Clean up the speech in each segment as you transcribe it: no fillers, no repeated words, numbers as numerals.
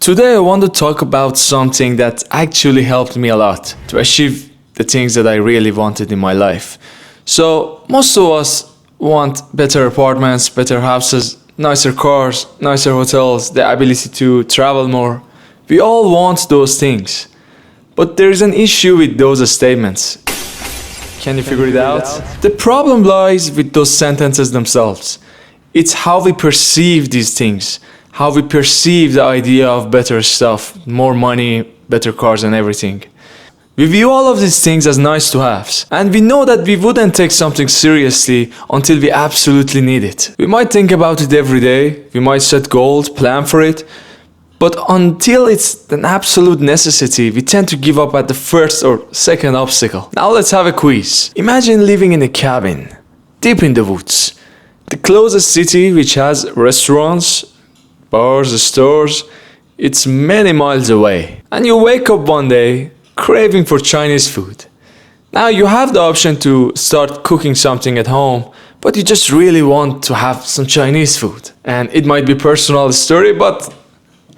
Today I want to talk about something that actually helped me a lot to achieve the things that I really wanted in my life. So most of us want better apartments, better houses, nicer cars, nicer hotels, the ability to travel more. We all want those things. But there is an issue with those statements. Can you figure it out? The problem lies with those sentences themselves. It's how we perceive these things, how we perceive the idea of better stuff, more money, better cars and everything. We view all of these things as nice to haves, and we know that we wouldn't take something seriously until we absolutely need it. We might think about it every day, we might set goals, plan for it, but until it's an absolute necessity, we tend to give up at the first or second obstacle. Now let's have a quiz. Imagine living in a cabin, deep in the woods. The closest city, which has restaurants, bars, stores, it's many miles away. And you wake up one day craving for Chinese food. Now you have the option to start cooking something at home, but you just really want to have some Chinese food. And it might be a personal story, but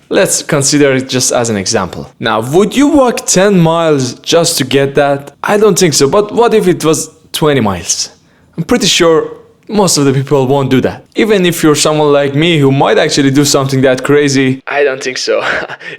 let's consider it just as an example. Now, would you walk 10 miles just to get that? I don't think so, but what if it was 20 miles? I'm pretty sure most of the people won't do that. Even if you're someone like me who might actually do something that crazy, I don't think so.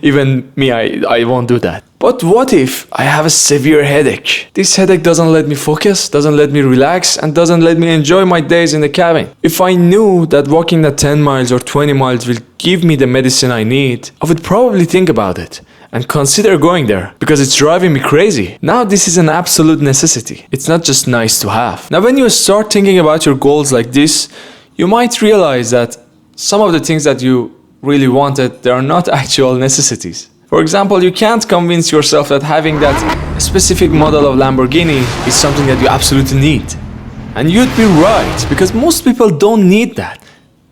Even me, I won't do that. But what if I have a severe headache? This headache doesn't let me focus, doesn't let me relax, and doesn't let me enjoy my days in the cabin. If I knew that walking the 10 miles or 20 miles will give me the medicine I need, I would probably think about it and consider going there because it's driving me crazy. Now this is an absolute necessity. It's not just nice to have. Now when you start thinking about your goals like this, you might realize that some of the things that you really wanted, they are not actual necessities. For example, you can't convince yourself that having that specific model of Lamborghini is something that you absolutely need. And you'd be right, because most people don't need that.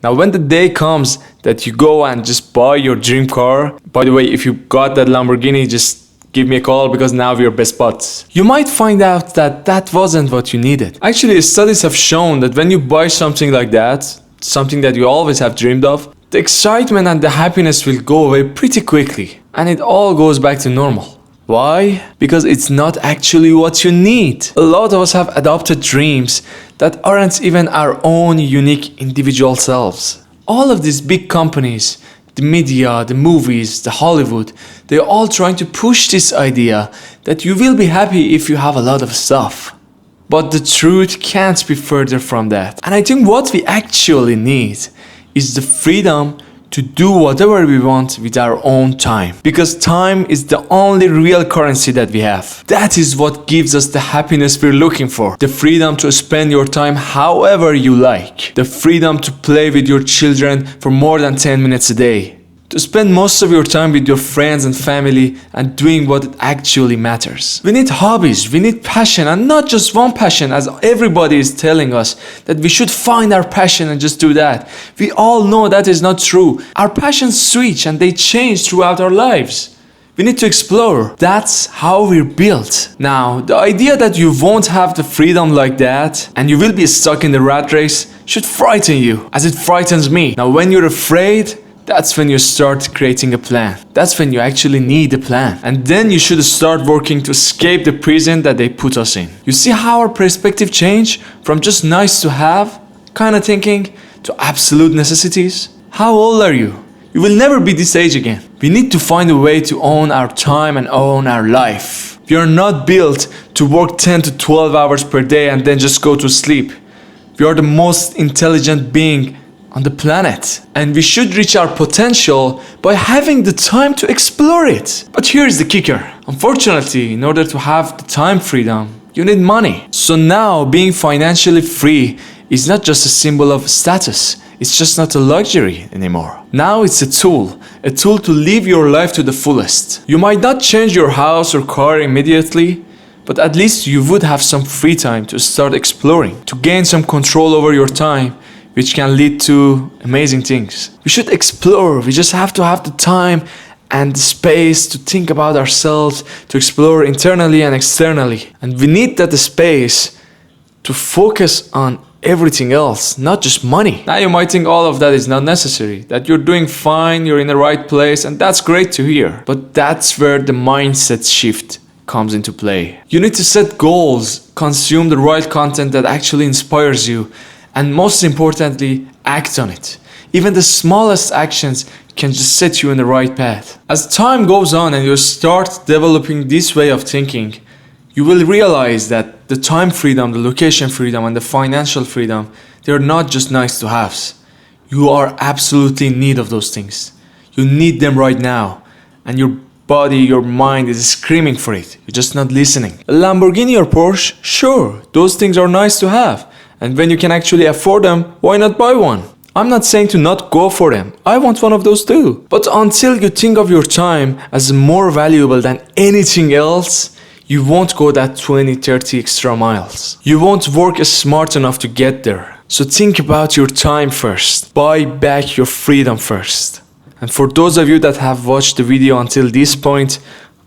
Now when the day comes that you go and just buy your dream car, by the way, if you got that Lamborghini, just give me a call because now we're best buds. You might find out that that wasn't what you needed. Actually, studies have shown that when you buy something like that, something that you always have dreamed of, the excitement and the happiness will go away pretty quickly and it all goes back to normal. Why? Because it's not actually what you need. A lot of us have adopted dreams that aren't even our own unique individual selves. All of these big companies, the media, the movies, the Hollywood, they're all trying to push this idea that you will be happy if you have a lot of stuff. But the truth can't be further from that. And I think what we actually need is the freedom to do whatever we want with our own time. Because time is the only real currency that we have. That is what gives us the happiness we're looking for. The freedom to spend your time however you like. The freedom to play with your children for more than 10 minutes a day. To spend most of your time with your friends and family and doing what actually matters. We need hobbies, we need passion, and not just one passion as everybody is telling us that we should find our passion and just do that. We all know that is not true. Our passions switch and they change throughout our lives. We need to explore. That's how we're built. Now, the idea that you won't have the freedom like that and you will be stuck in the rat race should frighten you, as it frightens me. Now, when you're afraid, that's when you start creating a plan. That's when you actually need a plan. And then you should start working to escape the prison that they put us in. You see how our perspective changed from just nice to have kind of thinking to absolute necessities? How old are you? You will never be this age again. We need to find a way to own our time and own our life. We are not built to work 10 to 12 hours per day and then just go to sleep. We are the most intelligent being on the planet, and we should reach our potential by having the time to explore it. But here's the kicker. Unfortunately, in order to have the time freedom, you need money. So now being financially free is not just a symbol of status. It's just not a luxury anymore. Now it's a tool to live your life to the fullest. You might not change your house or car immediately, but at least you would have some free time to start exploring, to gain some control over your time, which can lead to amazing things. We should explore. We just have to have the time and the space to think about ourselves, to explore internally and externally. And we need that space to focus on everything else, not just money. Now you might think all of that is not necessary, that you're doing fine, you're in the right place, and that's great to hear. But that's where the mindset shift comes into play. You need to set goals, consume the right content that actually inspires you, and most importantly, act on it. Even the smallest actions can just set you in the right path. As time goes on and you start developing this way of thinking, you will realize that the time freedom, the location freedom, and the financial freedom, they're not just nice to haves. You are absolutely in need of those things. You need them right now, and your body, your mind is screaming for it. You're just not listening. A Lamborghini or Porsche, sure, those things are nice to have. And when you can actually afford them, why not buy one? I'm not saying to not go for them. I want one of those too. But until you think of your time as more valuable than anything else, you won't go that 20, 30 extra miles. You won't work smart enough to get there. So think about your time first. Buy back your freedom first. And for those of you that have watched the video until this point,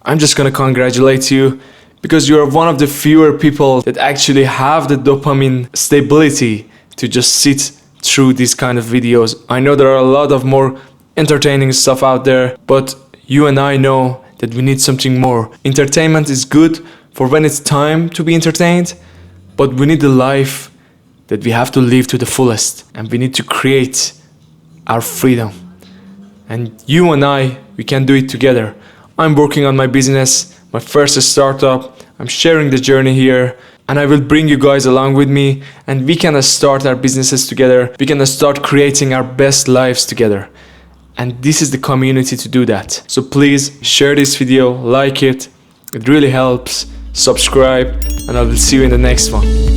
I'm just gonna congratulate you, because you're one of the fewer people that actually have the dopamine stability to just sit through these kind of videos. I know there are a lot of more entertaining stuff out there, but you and I know that we need something more. Entertainment is good for when it's time to be entertained, but we need a life that we have to live to the fullest, and we need to create our freedom. And you and I, we can do it together. I'm working on my business, my first startup. I'm sharing the journey here, and I will bring you guys along with me, and we can start our businesses together. We can start creating our best lives together. And this is the community to do that. So please share this video, like it. It really helps. Subscribe, and I will see you in the next one.